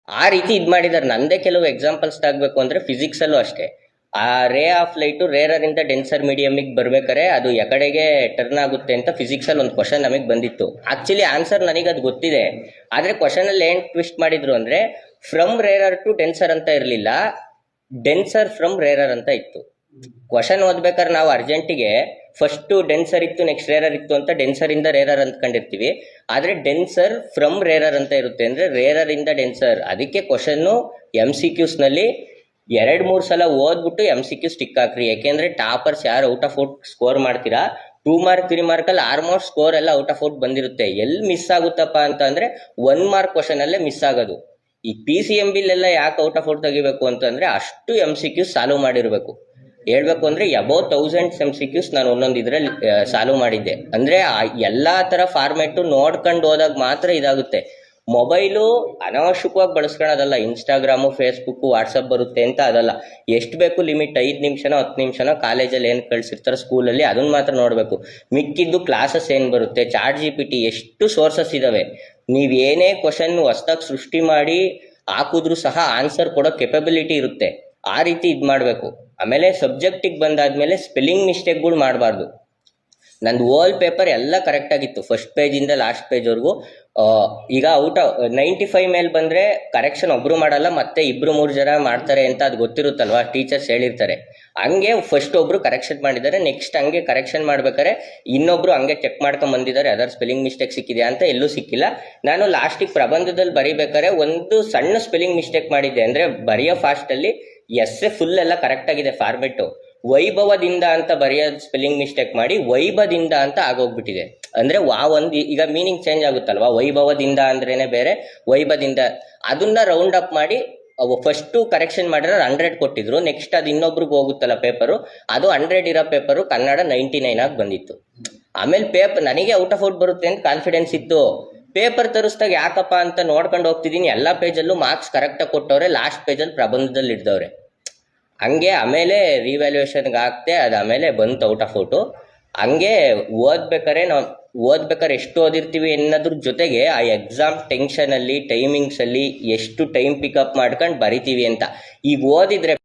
ಆ ರೀತಿ ಇದು ಮಾಡಿದ್ದಾರೆ. ನಂದೇ ಕೆಲವು ಎಕ್ಸಾಂಪಲ್ಸ್ ಆಗಬೇಕು ಅಂದ್ರೆ ಫಿಸಿಕ್ಸ್ ಅಲ್ಲೂ ಅಷ್ಟೇ. ಆ ರೇ ಆಫ್ ಲೈಟು ರೇರರ್ ಇಂದ ಡೆನ್ಸರ್ ಮೀಡಿಯಮಿಗೆ ಬರ್ಬೇಕಾರೆ ಅದು ಎಕಡೆಗೆ ಟರ್ನ್ ಆಗುತ್ತೆ ಅಂತ ಫಿಸಿಕ್ಸ್ ಅಲ್ಲಿ ಒಂದು ಕ್ವಶನ್ ನಮಗೆ ಬಂದಿತ್ತು. ಆಕ್ಚುಲಿ ಆನ್ಸರ್ ನನಗೆ ಅದು ಗೊತ್ತಿದೆ, ಆದ್ರೆ ಕ್ವಶನ್ ಅಲ್ಲಿ ಏನ್ ಟ್ವಿಸ್ಟ್ ಮಾಡಿದ್ರು ಅಂದ್ರೆ ಫ್ರಮ್ ರೇರರ್ ಟು ಡೆನ್ಸರ್ ಅಂತ ಇರಲಿಲ್ಲ, ಡೆನ್ಸರ್ ಫ್ರಮ್ ರೇರರ್ ಅಂತ ಇತ್ತು. ಕ್ವಶನ್ ಓದ್ಬೇಕಾದ್ರೆ ನಾವು ಅರ್ಜೆಂಟಿಗೆ ಫಸ್ಟ್ ಡೆನ್ಸರ್ ಇತ್ತು ನೆಕ್ಸ್ಟ್ ರೇರರ್ ಇತ್ತು ಅಂತ ಡೆನ್ಸರ್ ಇಂದ ರೇರರ್ ಅಂದ್ಕೊಂಡಿರ್ತೀವಿ. ಆದ್ರೆ ಡೆನ್ಸರ್ ಫ್ರಮ್ ರೇರರ್ ಅಂತ ಇರುತ್ತೆ, ಅಂದ್ರೆ ರೇರರ್ ಇಂದ ಡೆನ್ಸರ್. ಅದಕ್ಕೆ ಕ್ವಶನ್ MCQs ನಲ್ಲಿ 2-3 ಸಲ ಓದ್ಬಿಟ್ಟು MCQ ಸ್ಟಿಕ್ ಹಾಕ್ರಿ. ಯಾಕೆಂದ್ರೆ ಟಾಪರ್ಸ್ ಯಾರು ಔಟ್ ಆಫ್ ಔಟ್ ಸ್ಕೋರ್ ಮಾಡ್ತೀರಾ 2 ಮಾರ್ಕ್ 3 ಮಾರ್ಕಲ್ಲಿ ಆಲ್ಮೋಸ್ಟ್ ಸ್ಕೋರ್ ಎಲ್ಲ ಔಟ್ ಆಫ್ ಔಟ್ ಬಂದಿರುತ್ತೆ. ಎಲ್ಲಿ ಮಿಸ್ ಆಗುತ್ತಪ್ಪ ಅಂತ ಅಂದ್ರೆ 1 ಮಾರ್ಕ್ ಕ್ವಶನ್ ಅಲ್ಲೇ ಮಿಸ್ ಆಗೋದು. ಈ PCMB ಲೆಲ್ಲ ಯಾಕೆ ಔಟ್ ಆಫ್ ಔಟ್ ತೆಗಿಬೇಕು ಅಂತಂದ್ರೆ ಅಷ್ಟು MCQ ಸಾಲ್ವ್ ಮಾಡಿರ್ಬೇಕು. ಹೇಳ್ಬೇಕು ಅಂದ್ರೆ ಅಬೌವ್ 1000 MCQs ನಾನು ಒಂದೊಂದು ಇದ್ರಲ್ಲಿ ಸಾಲ್ವ್ ಮಾಡಿದ್ದೆ. ಅಂದ್ರೆ ಎಲ್ಲಾ ತರ ಫಾರ್ಮ್ಯಾಟ್ ನೋಡ್ಕೊಂಡು ಹೋದಾಗ ಮಾತ್ರ ಇದಾಗುತ್ತೆ. ಮೊಬೈಲು ಅನಾವಶ್ಯಕವಾಗಿ ಬಳಸ್ಕೊಳ್ಳೋದಲ್ಲ, ಇನ್ಸ್ಟಾಗ್ರಾಮು ಫೇಸ್ಬುಕ್ ವಾಟ್ಸಪ್ ಬರುತ್ತೆ ಅಂತ ಅದಲ್ಲ. ಎಷ್ಟು ಬೇಕು ಲಿಮಿಟ್, 5 ನಿಮಿಷನೋ 10 ನಿಮಿಷನೋ ಕಾಲೇಜಲ್ಲಿ ಏನು ಕಳ್ಸಿರ್ತಾರೆ ಸ್ಕೂಲಲ್ಲಿ ಅದನ್ನ ಮಾತ್ರ ನೋಡಬೇಕು. ಮಿಕ್ಕಿದ್ದು ಕ್ಲಾಸಸ್ ಏನು ಬರುತ್ತೆ, ಚಾಟ್ GPT ಎಷ್ಟು ಸೋರ್ಸಸ್ ಇದಾವೆ. ನೀವು ಏನೇ ಕ್ವಶನ್ ಹೊಸದಾಗಿ ಸೃಷ್ಟಿ ಮಾಡಿ ಹಾಕಿದ್ರು ಸಹ ಆನ್ಸರ್ ಕೊಡೋ ಕೆಪಬಿಲಿಟಿ ಇರುತ್ತೆ. ಆ ರೀತಿ ಇದು ಮಾಡಬೇಕು. ಆಮೇಲೆ ಸಬ್ಜೆಕ್ಟಿಗೆ ಬಂದಾದ್ಮೇಲೆ ಸ್ಪೆಲ್ಲಿಂಗ್ ಮಿಸ್ಟೇಕ್ಗಳು ಮಾಡಬಾರ್ದು. ನಂದು ಓಲ್ ಪೇಪರ್ ಎಲ್ಲ ಕರೆಕ್ಟ್ ಆಗಿತ್ತು ಫಸ್ಟ್ ಪೇಜಿಂದ ಲಾಸ್ಟ್ ಪೇಜ್ವರೆಗೂ. ಈಗ ಔಟ್ 95 ಮೇಲೆ ಬಂದರೆ ಕರೆಕ್ಷನ್ ಒಬ್ರು ಮಾಡಲ್ಲ, ಮತ್ತೆ 2-3 ಜನ ಮಾಡ್ತಾರೆ ಅಂತ ಅದು ಗೊತ್ತಿರುತ್ತಲ್ವಾ, ಟೀಚರ್ಸ್ ಹೇಳಿರ್ತಾರೆ. ಹಂಗೆ ಫಸ್ಟ್ ಒಬ್ರು ಕರೆಕ್ಷನ್ ಮಾಡಿದ್ದಾರೆ, ನೆಕ್ಸ್ಟ್ ಹಂಗೆ ಕರೆಕ್ಷನ್ ಮಾಡ್ಬೇಕಾರೆ ಇನ್ನೊಬ್ರು ಹಂಗೆ ಚೆಕ್ ಮಾಡ್ಕೊಂಡ್ ಬಂದಿದ್ದಾರೆ ಅದರ ಸ್ಪೆಲ್ಲಿಂಗ್ ಮಿಸ್ಟೇಕ್ ಸಿಕ್ಕಿದೆಯಾ ಅಂತ. ಎಲ್ಲೂ ಸಿಕ್ಕಿಲ್ಲ. ನಾನು ಲಾಸ್ಟಿಗೆ ಪ್ರಬಂಧದಲ್ಲಿ ಬರೀಬೇಕಾರೆ ಒಂದು ಸಣ್ಣ ಸ್ಪೆಲ್ಲಿಂಗ್ ಮಿಸ್ಟೇಕ್ ಮಾಡಿದ್ದೆ. ಅಂದರೆ ಬರೆಯೋ ಫಾಸ್ಟಲ್ಲಿ ಫುಲ್ ಎಲ್ಲ ಕರೆಕ್ಟ್ ಆಗಿದೆ ಫಾರ್ಮೆಟ್ಟು. ವೈಭವದಿಂದ ಅಂತ ಬರೆಯೋದು ಸ್ಪೆಲ್ಲಿಂಗ್ ಮಿಸ್ಟೇಕ್ ಮಾಡಿ ವೈಭದಿಂದ ಅಂತ ಆಗೋಗ್ಬಿಟ್ಟಿದೆ. ಅಂದ್ರೆ ಒಂದು ಈಗ ಮೀನಿಂಗ್ ಚೇಂಜ್ ಆಗುತ್ತಲ್ವಾ, ವೈಭವದಿಂದ ಅಂದ್ರೇನೆ ಬೇರೆ, ವೈಭವದಿಂದ. ಅದನ್ನ ರೌಂಡ್ ಅಪ್ ಮಾಡಿ ಫಸ್ಟ್ ಕರೆಕ್ಷನ್ ಮಾಡಿರೋ 100 ಕೊಟ್ಟಿದ್ರು. ನೆಕ್ಸ್ಟ್ ಅದು ಇನ್ನೊಬ್ರಿಗೆ ಹೋಗುತ್ತಲ್ಲ ಪೇಪರು, ಅದು 100 ಇರೋ ಪೇಪರು ಕನ್ನಡ 99 ಆಗಿ ಬಂದಿತ್ತು. ಆಮೇಲೆ ಪೇಪರ್ ನನಗೆ ಔಟ್ ಆಫ್ ಔಟ್ ಬರುತ್ತೆ ಅಂತ ಕಾನ್ಫಿಡೆನ್ಸ್ ಇತ್ತು. ಪೇಪರ್ ತರಿಸ್ದಾಗ ಯಾಕಪ್ಪ ಅಂತ ನೋಡ್ಕೊಂಡು ಹೋಗ್ತಿದ್ದೀನಿ, ಎಲ್ಲ ಪೇಜಲ್ಲೂ ಮಾರ್ಕ್ಸ್ ಕರೆಕ್ಟಾಗಿ ಕೊಟ್ಟವ್ರೆ, ಲಾಸ್ಟ್ ಪೇಜಲ್ಲಿ ಪ್ರಬಂಧದಲ್ಲಿ ಇಡ್ದವ್ರೆ. ಹಂಗೆ ಆಮೇಲೆ ರಿವ್ಯಾಲ್ಯೂಯೇಷನ್ಗೆ ಹಾಕ್ತೆ, ಅದು ಆಮೇಲೆ ಬಂತು ಔಟ್ ಆಫ್ ಔಟು. ಹಂಗೆ ಓದ್ಬೇಕಾರೆ ಎಷ್ಟು ಓದಿರ್ತೀವಿ ಅನ್ನೋದ್ರ ಜೊತೆಗೆ ಆ ಎಕ್ಸಾಮ್ ಟೆನ್ಷನಲ್ಲಿ ಟೈಮಿಂಗ್ಸಲ್ಲಿ ಎಷ್ಟು ಟೈಮ್ ಪಿಕಪ್ ಮಾಡ್ಕೊಂಡು ಬರಿತೀವಿ ಅಂತ. ಈಗ ಓದಿದ್ರೆ